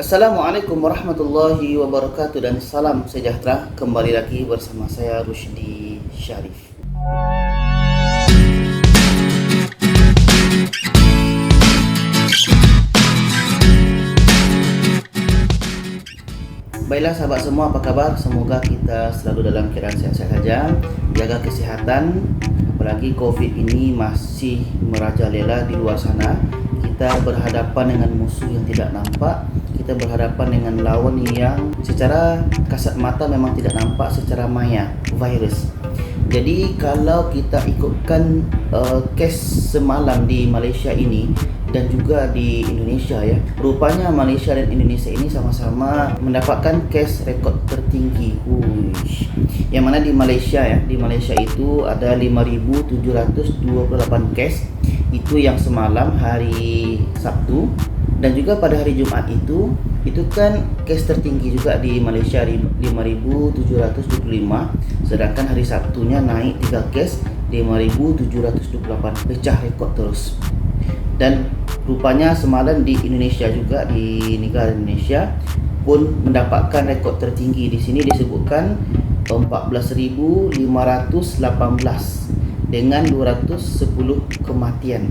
Assalamualaikum warahmatullahi wabarakatuh dan salam sejahtera. Kembali lagi bersama saya Rusdi Syarif. Baiklah sahabat semua, apa kabar? Semoga kita selalu dalam keadaan sehat-sehat saja. Jaga kesehatan, apalagi COVID ini masih merajalela di luar sana. Kita berhadapan dengan musuh yang tidak nampak. Kita berhadapan dengan lawan yang secara kasat mata memang tidak nampak, secara maya, virus. Jadi kalau kita ikutkan kes semalam di Malaysia ini dan juga di Indonesia ya, rupanya Malaysia dan Indonesia ini sama-sama mendapatkan kes rekod tertinggi. Yang mana di Malaysia ya, di Malaysia itu ada 5.728 kes, itu yang semalam hari Sabtu. Dan juga pada hari Jumat itu kan kes tertinggi juga di Malaysia 5.725, sedangkan hari Sabtunya naik 3 kes 5.728, pecah rekod terus. Dan rupanya semalam di Indonesia juga, di negara Indonesia pun mendapatkan rekod tertinggi. Di sini disebutkan 14.518 dengan 210 kematian.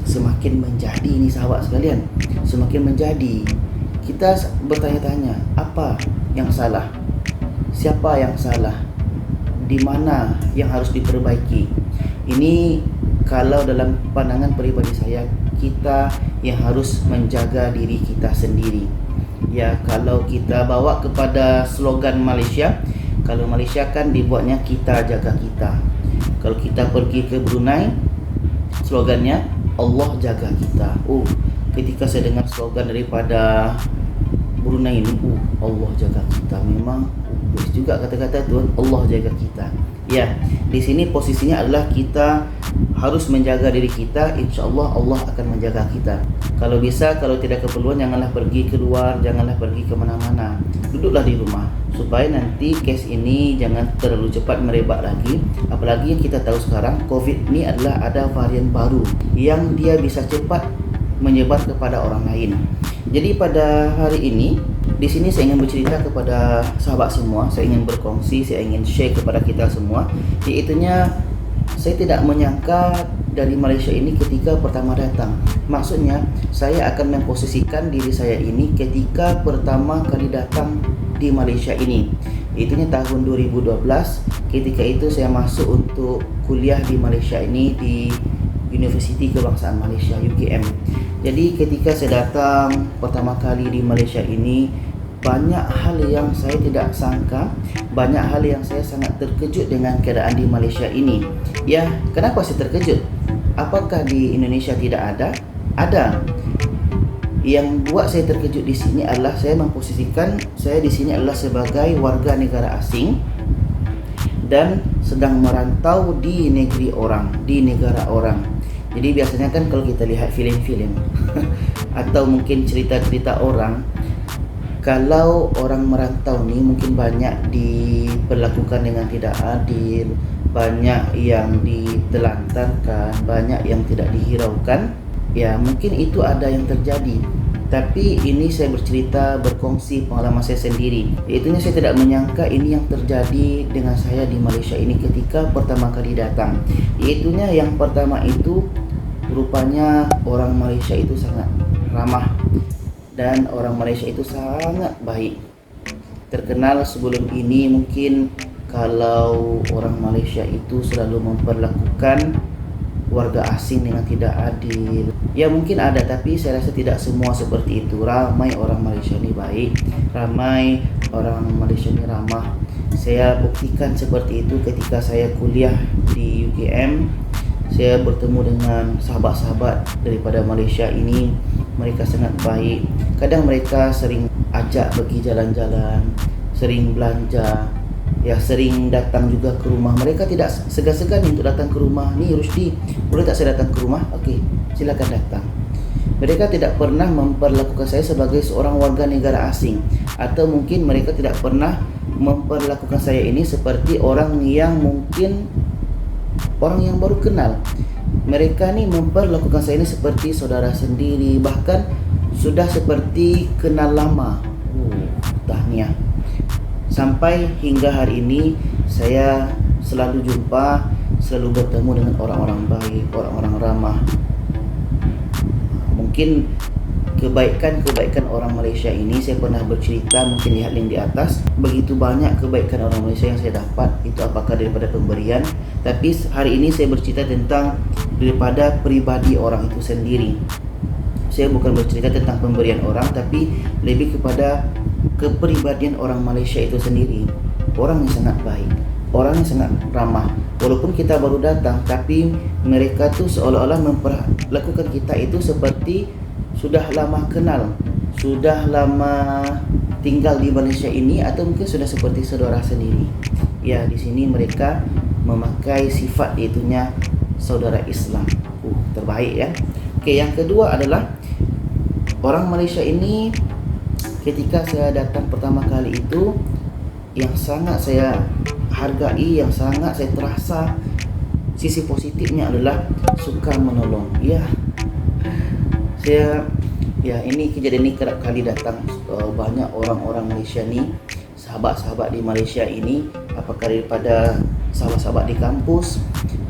Semakin menjadi ini sahabat sekalian, semakin menjadi. Kita bertanya-tanya, apa yang salah? Siapa yang salah? Di mana yang harus diperbaiki? Ini kalau dalam pandangan pribadi saya, kita yang harus menjaga diri kita sendiri. Ya, kalau kita bawa kepada slogan Malaysia, kalau Malaysia kan dibuatnya kita jaga kita. Kalau kita pergi ke Brunei, slogannya Allah jaga kita. Ketika saya dengar slogan daripada Brunei ini, Allah jaga kita, memang bagus juga kata-kata Tuhan, Allah jaga kita. Ya, di sini posisinya adalah kita harus menjaga diri kita. Insya Allah Allah akan menjaga kita. Kalau bisa, kalau tidak keperluan, janganlah pergi keluar, janganlah pergi kemana-mana. Duduklah di rumah supaya nanti kes ini jangan terlalu cepat merebak lagi. Apalagi yang kita tahu sekarang, COVID ini adalah ada varian baru yang dia bisa cepat menyebar kepada orang lain. Jadi pada hari ini, di sini saya ingin bercerita kepada sahabat semua, saya ingin berkongsi, saya ingin share kepada kita semua, yaitunya saya tidak menyangka dari Malaysia ini ketika pertama datang. Maksudnya, saya akan memposisikan diri saya ini ketika pertama kali datang di Malaysia ini. Itunya tahun 2012. Ketika itu saya masuk untuk kuliah di Malaysia ini di Universiti Kebangsaan Malaysia UKM. Jadi ketika saya datang pertama kali di Malaysia ini, banyak hal yang saya tidak sangka, banyak hal yang saya sangat terkejut dengan keadaan di Malaysia ini. Ya, kenapa saya terkejut? Apakah di Indonesia tidak ada? Ada. Yang buat saya terkejut di sini adalah saya memposisikan saya di sini adalah sebagai warga negara asing dan sedang merantau di negeri orang, di negara orang. Jadi biasanya kan kalau kita lihat filem-filem atau mungkin cerita-cerita orang, kalau orang merantau nih mungkin banyak diperlakukan dengan tidak adil, banyak yang ditelantarkan, banyak yang tidak dihiraukan. Ya, mungkin itu ada yang terjadi. Tapi ini saya bercerita, berkongsi pengalaman saya sendiri. Yaitunya saya tidak menyangka ini yang terjadi dengan saya di Malaysia ini ketika pertama kali datang. Yaitunya yang pertama itu, rupanya orang Malaysia itu sangat ramah dan orang Malaysia itu sangat baik. Terkenal sebelum ini mungkin kalau orang Malaysia itu selalu memperlakukan warga asing dengan tidak adil. Ya mungkin ada, tapi saya rasa tidak semua seperti itu. Ramai orang Malaysia ini baik, ramai orang Malaysia ini ramah. Saya buktikan seperti itu ketika saya kuliah di UKM. Saya bertemu dengan sahabat-sahabat daripada Malaysia ini. Mereka sangat baik. Kadang mereka sering ajak pergi jalan-jalan, sering belanja, ya sering datang juga ke rumah. Mereka tidak segan-segan untuk datang ke rumah. Ni Rusdi, boleh tak saya datang ke rumah? Okey, silakan datang. Mereka tidak pernah memperlakukan saya sebagai seorang warga negara asing, atau mungkin mereka tidak pernah memperlakukan saya ini seperti orang yang mungkin orang yang baru kenal. Mereka ni memperlakukan saya ini seperti saudara sendiri, bahkan sudah seperti kenal lama. Tahniah. Sampai hingga hari ini saya selalu jumpa, selalu bertemu dengan orang-orang baik, orang-orang ramah. Mungkin kebaikan orang Malaysia ini, saya pernah bercerita, mungkin lihat link di atas, begitu banyak kebaikan orang Malaysia yang saya dapat. Itu apakah daripada pemberian, tapi hari ini saya bercerita tentang daripada pribadi orang itu sendiri. Saya bukan bercerita tentang pemberian orang, tapi lebih kepada kepribadian orang Malaysia itu sendiri. Orang yang sangat baik, orang yang sangat ramah. Walaupun kita baru datang, tapi mereka tuh seolah-olah memperlakukan kita itu seperti sudah lama kenal, sudah lama tinggal di Malaysia ini, atau mungkin sudah seperti saudara sendiri. Ya, di sini mereka memakai sifat itunya saudara Islam. Terbaik ya. Oke, yang kedua adalah orang Malaysia ini, ketika saya datang pertama kali itu, yang sangat saya hargai, yang sangat saya terasa sisi positifnya adalah suka menolong. Ini kejadian ini kerap kali datang. Banyak orang-orang Malaysia ni, sahabat-sahabat di Malaysia ini, apakah daripada sahabat-sahabat di kampus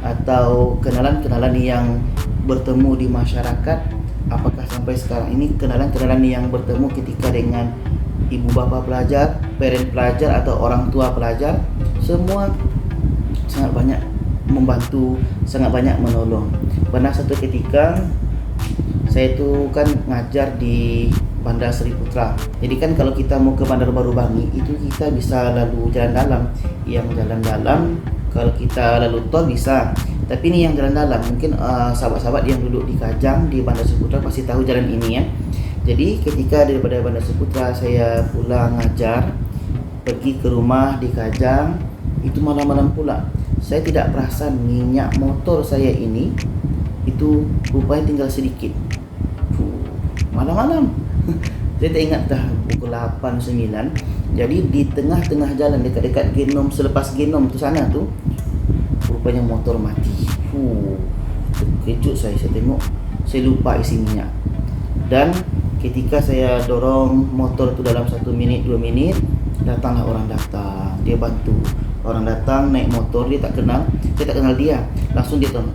atau kenalan-kenalan yang bertemu di masyarakat, apakah sampai sekarang ini kenalan-kenalan yang bertemu ketika dengan ibu bapa pelajar, parent pelajar atau orang tua pelajar, semua sangat banyak membantu, sangat banyak menolong. Pernah satu ketika saya tu kan ngajar di Bandar Seri Putra. Jadi kan kalau kita mau ke Bandar Baru Bangi itu kita bisa lalu jalan dalam. Yang jalan dalam kalau kita lalu tol bisa. Tapi ini yang jalan dalam. Mungkin sahabat-sahabat yang duduk di Kajang di Bandar Seri Putra pasti tahu jalan ini ya. Jadi ketika daripada Bandar Seri Putra saya pulang ngajar, pergi ke rumah di Kajang, itu malam-malam pula. Saya tidak perasan minyak motor saya ini itu rupanya tinggal sedikit. Malam-malam. Saya tak ingat dah pukul 8, 9. Jadi di tengah-tengah jalan dekat-dekat Genom, selepas Genom tu sana tu, rupanya motor mati. Terkejut saya tengok, saya lupa isi minyak. Dan ketika saya dorong motor tu dalam 1 minit, 2 minit, datanglah orang datang, dia bantu. Orang datang naik motor, dia tak kenal, saya tak kenal dia. Langsung dia tolong,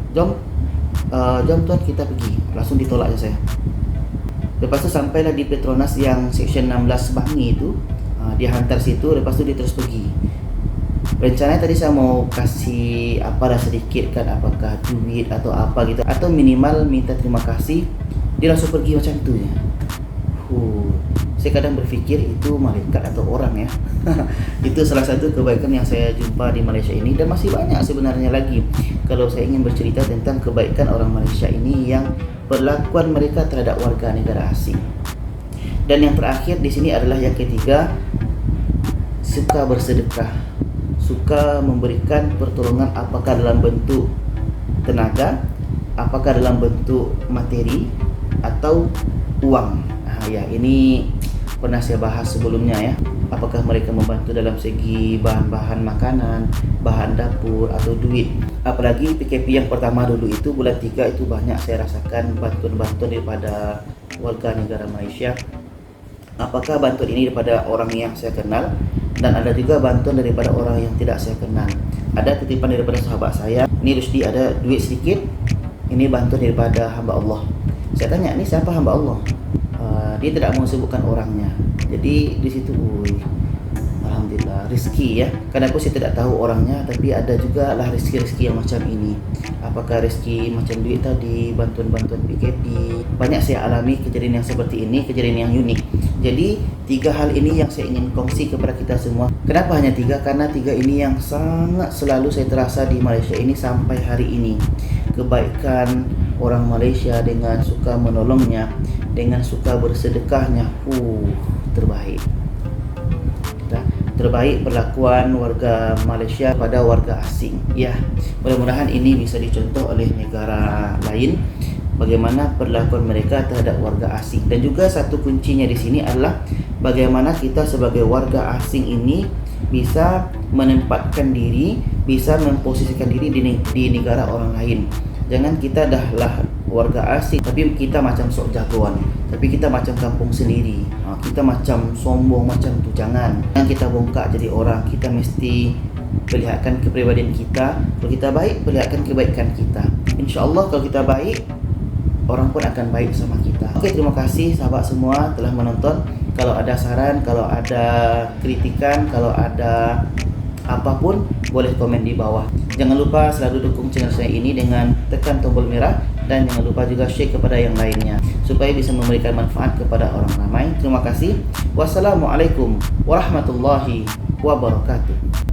jom tuan kita pergi. Langsung ditolak je saya. Lepas tu sampailah di Petronas yang Seksyen 16 Bangi itu, dia hantar situ, lepas tu dia terus pergi. Rencananya tadi saya mau kasih apalah sedikit kan, apakah duit atau apa gitu, atau minimal minta terima kasih. Dia langsung pergi macam tu je. Saya kadang berfikir itu malaikat atau orang ya. Itu salah satu kebaikan yang saya jumpa di Malaysia ini, dan masih banyak sebenarnya lagi. Kalau saya ingin bercerita tentang kebaikan orang Malaysia ini, yang perlakuan mereka terhadap warga negara asing. Dan yang terakhir di sini adalah yang ketiga, suka bersedekah, suka memberikan pertolongan, apakah dalam bentuk tenaga, apakah dalam bentuk materi atau uang. Ini pernah saya bahas sebelumnya ya. Apakah mereka membantu dalam segi bahan-bahan makanan, bahan dapur atau duit. Apalagi PKP yang pertama dulu itu bulan 3 itu banyak saya rasakan bantuan-bantuan daripada warga negara Malaysia. Apakah bantuan ini daripada orang yang saya kenal, dan ada juga bantuan daripada orang yang tidak saya kenal. Ada titipan daripada sahabat saya, ini Rusdi ada duit sedikit, ini bantuan daripada hamba Allah. Saya tanya, ni siapa hamba Allah? Dia tidak mau sebutkan orangnya. Jadi di situ, alhamdulillah, rezeki ya. Kenapa saya tidak tahu orangnya, tapi ada juga lah rezeki-rezeki yang macam ini. Apakah rezeki macam duit tadi, bantuan-bantuan PKP. Banyak saya alami kejadian yang seperti ini, kejadian yang unik. Jadi 3 hal ini yang saya ingin kongsi kepada kita semua. Kenapa hanya 3? Karena 3 ini yang sangat selalu saya terasa di Malaysia ini sampai hari ini. Kebaikan orang Malaysia dengan suka menolongnya, dengan suka bersedekahnya, terbaik. Terbaik perlakuan warga Malaysia pada warga asing. Ya, mudah-mudahan ini bisa dicontoh oleh negara lain, bagaimana perlakuan mereka terhadap warga asing. Dan juga satu kuncinya di sini adalah bagaimana kita sebagai warga asing ini bisa menempatkan diri, bisa memposisikan diri di negara orang lain. Jangan kita dah warga asing, tapi kita macam sok jagoan, tapi kita macam kampung sendiri. Kita macam sombong macam tu, jangan kita bongkak jadi orang. Kita mesti perlihatkan kepribadian kita. Kalau kita baik, perlihatkan kebaikan kita. InsyaAllah kalau kita baik, orang pun akan baik sama kita. Oke, terima kasih sahabat semua telah menonton. Kalau ada saran, kalau ada kritikan, kalau ada apapun, boleh komen di bawah. Jangan lupa selalu dukung channel saya ini dengan tekan tombol merah, dan jangan lupa juga share kepada yang lainnya supaya bisa memberikan manfaat kepada orang ramai. Terima kasih. Wassalamualaikum warahmatullahi wabarakatuh.